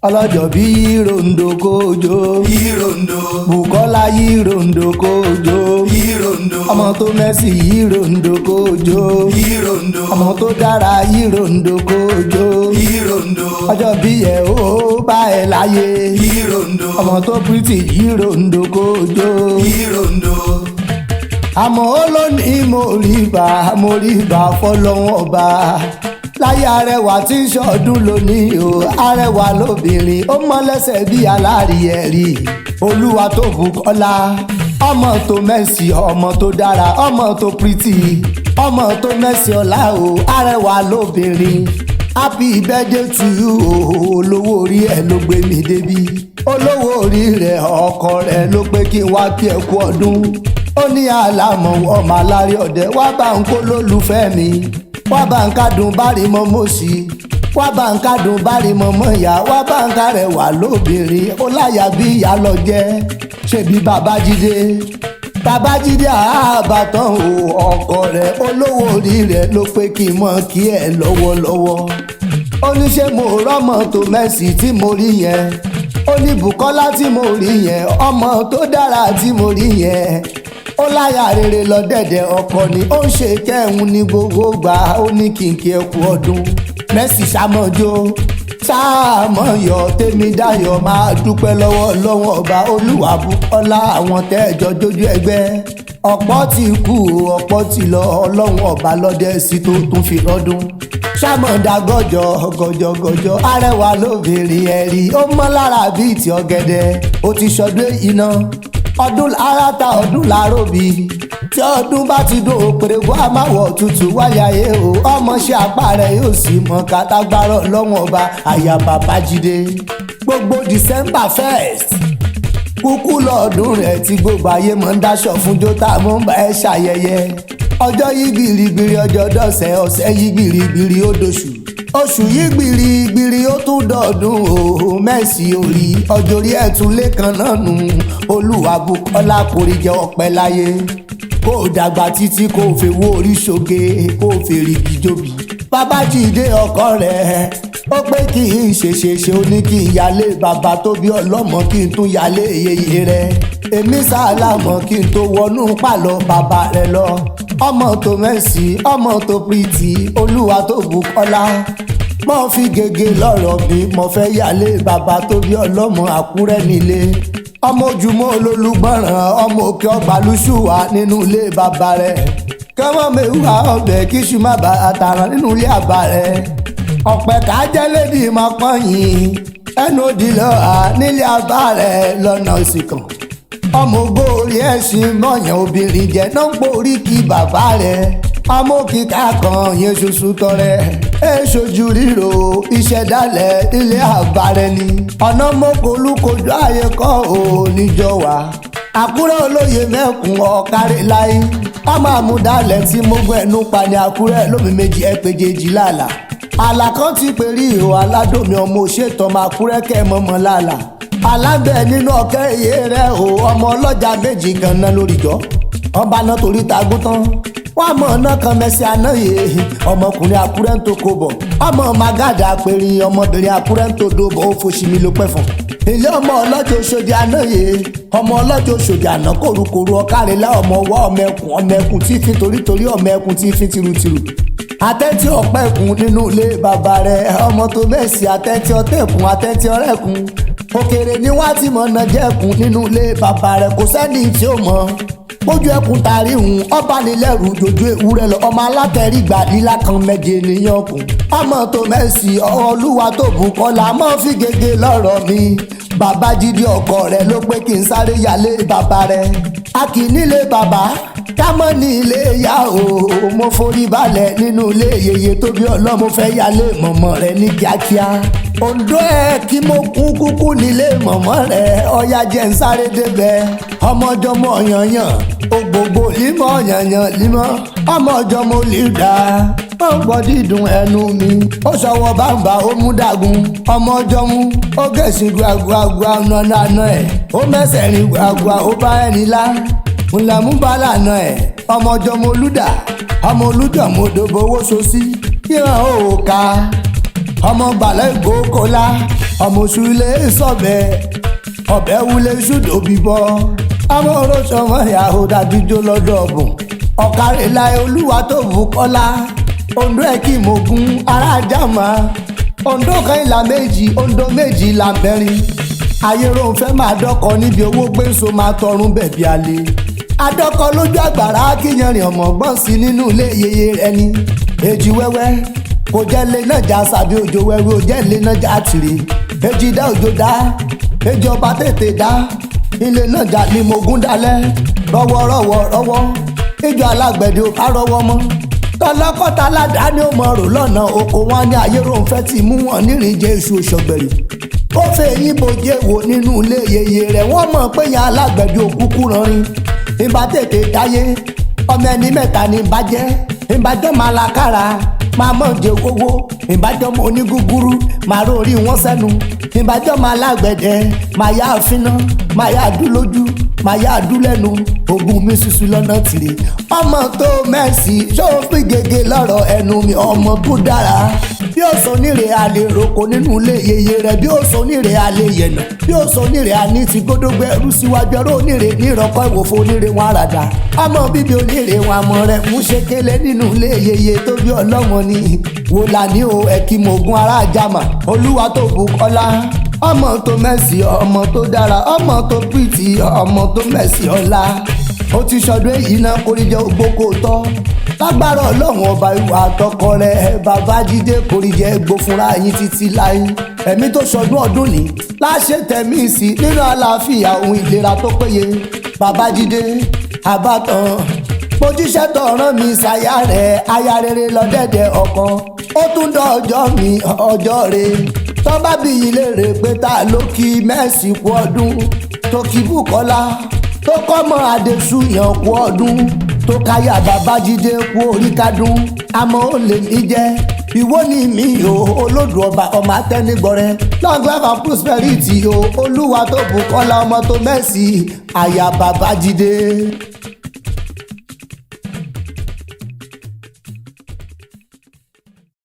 ọlọ́jọ́ bí Yírondo kójó Yírondo Bùkọ́lá Yírondo kójó Yírondo ọmọ tó mẹ́sì Yírondo kójó Yírondo ọmọ tó dára Yírondo kójó Yírondo ọjọ́ bí ẹ ó bá ẹ láyé Yírondo ọmọ tó pretty Yírondo kójó Yírondo. àmọ́ ó lónìí mo rí bá fọlọ́wọ́n ọba láyé arẹwà tí ń ṣọdún lónìí o arẹwà lóbìnrin ó mọ́ lẹ́sẹ̀ bí aláàríyẹ̀rí olúwa tó Bùkọ́lá ọmọ tó mẹ́sì ọmọ tó dára ọmọ tó pretty ọmọ tó mẹ́sì ọlá o arẹwà lóbìnrin happy birthday to you o olówó orí ẹ ló gbé mi débi olówó orí rẹ ọkọ rẹ ló pé kí n wá kí ẹ kú ọdún ó ní àlàmọ̀ ọmọ alárí ọ̀dẹ wá bá ń kó lólùfẹ́ mi wá bá ń kádùn bárí mọ́ mọ́sí wá bá ń kádùn bárí mọ́ mọ́yà wá bá ń kárẹ̀ wà lóbìnrin ó láyà bí ìyá lọ jẹ́ ṣebí Babájídé àbátan o ọkọ rẹ̀ olówó orí rẹ̀ ló pé kí n mọ̀ kí ẹ lọ́wọ́lọ́wọ́ ó ní ṣé mo rọ́mọ tó mẹ́sì tí mo rí yẹn ó ní Bùkọ́lá tí mo rí yẹn ọmọ tó dára tí mo rí yẹn ó láyà rere lọ dẹ̀dẹ̀ ọkọ ni ó ń ṣe kẹ́hún ní gbogbo gbà ó ní kìnkì ẹkú ọdún mẹ́sì sàmọ́jó sàmọ́yọ̀ tèmi dáyọ̀ máa dúpẹ́ lọ́wọ́ ọba olúwa Bùkọ́lá àwọn tẹ́ẹ̀jọ jójú ẹgbẹ́ ọ̀pọ̀ ti kú ọ̀pọ̀ ti lọ ọlọ́run ọba lọ́dẹ sí tó tún fi lọ́dún sàmọ̀dá gọ́jọ́ arẹwà lóbìnrin ẹ̀rí ó mọ́ lára bíi ti ọ̀gẹ̀dẹ̀ ó ti ṣọdún iná ọdún aráta ọdún láròbí tí ọdún bá ti dùn òpèrègbó àmàwọ̀ tutù wáyé ayé o ọmọọṣẹ́ apá rẹ̀ yóò sì mọ kátàgbárọ̀ lọ́wọ́n ọba àyà Babájídé gbogbo December 1st kúkú lọ́ọ̀dún rẹ̀ tí gbogbo ayé mọ̀ ń dáṣọ fún jótà mọ́ ń bá ẹ ṣàyẹyẹ ọjọ́ yí gbìrìgbìrì ọjọ́ dọ̀sẹ̀ ọ̀sẹ̀ yí gbìrìgbìrì ó dóṣù oṣù yí gbìrìgbìrì ó tún dọ̀ọ̀dún o mẹ́sì orí ọjọ́ orí ẹ̀tún lẹ́kan náà nù olúwa Bùkọ́lá kò rí jẹ́ ọpẹ́ láyé kó dàgbà títí kó fi wó orí ṣoge kó fi rí gíjóbi Babájídé ọkọ rẹ̀ ó pé kí n ṣe ó ní kí n yálé bàbá tó bí ọlọ́mọ kí n tún yálé yeye rẹ̀ èmi sálámọ̀ kí n tó wọnú pàlọ́ bàbá rẹ̀ lọ ọmọ tó mẹ́sì ọmọ tó pretty olúwa tó Bùkọ́lá mo fi gègé lọ́rọ̀ bí mo fẹ́ yálé bàbá tó bí ọlọ́mọ Àkúrẹ́ nílé ọmọ Ojúmọ́ olólùgbọ̀ràn ọmọ Òkè Ọgbà lùṣùwà nínú ilé bàbá rẹ̀ kọ́mọ mẹ́wàá ọbẹ̀ kíṣù má bá àtàràn nínú ilé àbá rẹ̀ ọ̀pẹ̀ kájẹ́ lédi máa pọ́yìn ẹnu òdì lọ́ha nílé àbá rẹ̀ lọ́nà òsìkàn ọmọ ògbórí ẹ̀sìn mọ̀yàn obìnrin jẹ́ náà ń porí kí bàbá rẹ̀ ọmọ kíkà kan yẹn ṣoṣo tọrẹ ẹ ṣojú ríro ìṣẹ̀dálẹ̀ ilé àbá rẹ̀ ni ọ̀nà mọ́kòlùkòjọ́ ààyè kọ́ ò níjọ wá Àkúrẹ́ olóye mẹ́kùn ọ̀kárí láyé ọmọ àmúdálẹ̀ tí mo gbọ́ ẹnu pa ní Àkúrẹ́ lómi méjì ẹ̀pẹ̀jẹ̀jì lálà àlà kan ti pèrí ìhò aládòmí ọmọ òṣètò ọmọ Àkúrẹ́ kẹ́mọ́mọ́ lálà alábẹ́ nínú ọ̀kẹ́ iye rẹ̀ o ọmọ ọlọ́jà méjì ganan lóríjọ́ ọba náà torí tagún tán wọ́n mọ̀ ọ̀nà kan mẹ́sì àná yìí ọmọkùnrin Àkúrẹ́ ń tó kó bọ̀ ọmọ Magada pèrè ọmọbìnrin Àkúrẹ́ ń tó dóbọ̀ ó foṣì mi ló pẹ́ fún ilé ọmọ ọlọ́jọ́ Òṣòdì àná yìí ọmọ ọlọ́jọ́ Òṣòdì àná kòrúkòrú ọ̀kárẹ́lá ọmọ ọwọ́ ọmọ ẹkùn tí fi torítorí ọmọ ẹkùn tí fi tirutiru àtẹ́tí ọ̀pẹ́kùn nínú ilé bàbá rẹ̀ ọmọ tó mẹ́sì àtẹ́tí ọ̀tẹ́kùn àtẹ́tí ọ̀rẹ́kùn òkèrè ni wá ti mọ̀ náà jẹ́kùn nínú ilé bàbá rẹ̀ kò sẹ́ni tí ó mọ̀ pójú ẹkùn tàrí hùn ọba nílẹ̀rù jòjú ewúrẹ́ lọ ọmọ alátẹ̀rígbà lílá kan méje níyàn kùn ọmọ tó mẹ́sì olúwa tó Bùkọ́lá mọ́ fi gègé lọ́rọ̀ mi Babájídé ọkọ rẹ̀ ló pé kí n sáré yálé bàbá rẹ̀ a kì í nílé bàbá kámọ́ ní ilé ìyá o mo forí balẹ̀ nínú ilé yeye tó bí ọlọ́mọ fẹ́ yálé mọ̀mọ́ rẹ̀ ní kíákíá Ondo ẹ̀ kí mo kún kúkú nílé mọ̀mọ́ rẹ̀ ọ̀yá jẹ́ ń sáré débẹ̀ ọmọjọmọ yanyan ògbògbò límọ̀ yanyan límọ̀ ọmọjọmọ lídà ó gbọ́ dídùn ẹnu mi ó ṣọwọ́ bàbá ó mú dàgún ọmọjọmú ó gẹ̀ẹ́sì gbàgbàgbà nànà ẹ̀ ó mẹ́sẹ̀ rìn gbàgbà ó bá ẹni lá ńlámú bálànà ẹ̀ ọmọjọmọ olúdà ọmọ olújọmọ òdòbò owó sosí kíran ó ká ọmọ gbàlẹ́ ìgbókòlá ọmọ oṣù ilé sọ̀bẹ̀ ọbẹ̀ wulẹ̀ ṣùdò bíbọ́ ọmọ oróṣọmọ ìyàwó dájújó lọ́dọ̀ ọ̀bùn ọ̀kàrẹ̀lá olúwa tó bù kọ́lá Ondo ẹ̀kí mògún ará jàmá Ondo kan ìlà méjì Ondo méjì ìlà mẹ́rin ayérò ń fẹ́ máa dọ́kọ níbi owó gbéǹso máa tọrún bẹ̀bí alẹ́ adọ́kọ lójú àgbàrá kíyanrìn ọmọ gbọ́n sí nínú ilé yeye ẹni èjì wẹ́wẹ́ kò jẹ́ lé náà já sàbí òjò wẹ́wẹ́ ò jẹ́ lé náà já tìrì èjì dá òjò dá èjì ọba tètè dá ilé náà já ní mogún dalẹ̀ rọ́wọ́ ìjọ alágbẹ̀dẹ ò bá rọ́wọ́ mọ́ tọlọ́kọ́ta aládàáni ò mọ̀ rò lọ́nà oko wọn ní ayérò ń fẹ́ ti mú wọn nírìnjẹ èṣù òṣọ̀gbẹ̀rì ó fẹ́ yín bòjé wò nínú ilé yeye rẹ̀ wọ́n mọ̀ pé yan alágbẹ̀dẹ òkúkú rọrin ìbá tètè dáyé ọmọ ẹni mẹ́ta ní bàjẹ́ ìbàjọ́ máa la kára máa mọ̀ jẹ owó ìbàjọ́ mọ onígúgúrú máa rórí wọn sẹ́nu ìbàjọ́ máa lágbẹ̀dẹ máa yá àfinà máa yá àdúlójú máa yá àdúlẹ́nu ògùn mi ṣuṣu lọ́nà tìrì ọmọ tó mẹ́sì ṣófin gègé lọ́rọ̀ ẹnu mi ọmọ tó dára bí ó sọ nírè alè roko nínú ilé yeye rẹ bí ó sọ nírè alè yẹnà bí ó sọ nírè àní ti gbódógbé ẹrú síwájú ẹrú onírè nírọkọ ìwòfo onírè wọn àràdà ọmọ bíbí onírè wọn àmọ rẹ mú ṣe kélé nínú ilé yeye tó bí ọlọ́mọ ni wò lání o ẹ̀kí mògún ará jàmà olúwa tó bù kọ́lá ọmọ tó mẹ́sì ọmọ tó dára ọmọ tó pìtì ọmọ tó mẹ́sì ọlá ó ti ṣọdún èyí náà kórìjẹ ògbókò tọ́ lágbára ọlọ́run ọba ìwà àtọkọ rẹ Babájídé kórìjẹ gbó fúnra yín títí láyé ẹ̀mí tó ṣọdún ọdún ní láṣẹ tẹ̀mí sí nínú àlàáfíà ohun ìlera tó péye Babájídé àbátan mojíṣẹ́ tó rán mi ṣàyà rẹ̀ aya rere lọ́dẹ̀dẹ̀ ọkọ ó tún dán ọjọ́ mi ọjọ́ rẹ̀ tó bá bí ilé rẹ̀ pé ta ló kí mẹ́sì kú ọdún tó kí Bùkọ́lá tó kọ́mọ Adésùyàn kú ọdún tó káyà Babájídé kú orí kádùn àmọ́ ó lè mí jẹ́ ìwọ ni mi o olódù ọba ọmọ atẹnigbọrẹ long life and prosperity o olúwa tó Bùkọ́lá ọmọ tó mẹ́sì àyà Babájídé.